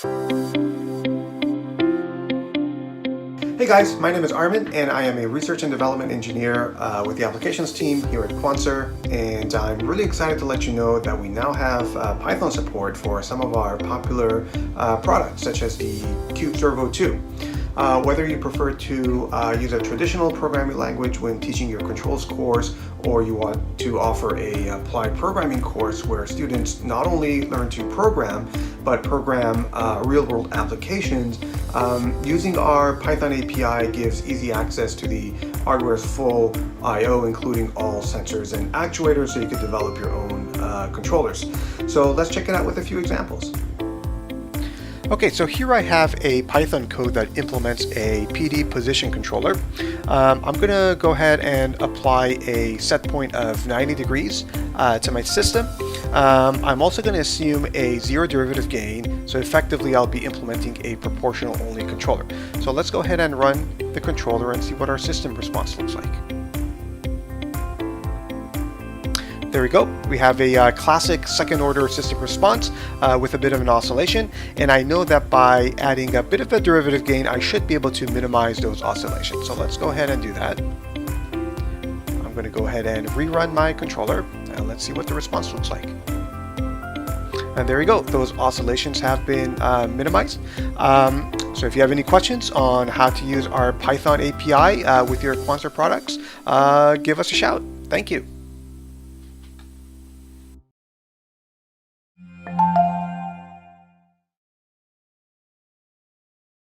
Hey guys, my name is Armin and I am a research and development engineer with the applications team here at Quanser, and I'm really excited to let you know that we now have Python support for some of our popular products such as the Qt Servo 2. Whether you prefer to use a traditional programming language when teaching your controls course, or you want to offer a applied programming course where students not only learn to program, but program real-world applications, using our Python API gives easy access to the hardware's full I/O, including all sensors and actuators, so you can develop your own controllers. So let's check it out with a few examples. Okay, so here I have a Python code that implements a PD position controller. I'm going to go ahead and apply a set point of 90 degrees to my system. I'm also going to assume a zero derivative gain, so effectively I'll be implementing a proportional only controller. So let's go ahead and run the controller and see what our system response looks like. There we go. We have a classic second order system response with a bit of an oscillation, and I know that by adding a bit of a derivative gain I should be able to minimize those oscillations. So let's go ahead and do that. I'm going to go ahead and rerun my controller and let's see what the response looks like. And there we go. Those oscillations have been minimized. So if you have any questions on how to use our Python API with your Quanser products, give us a shout. Thank you.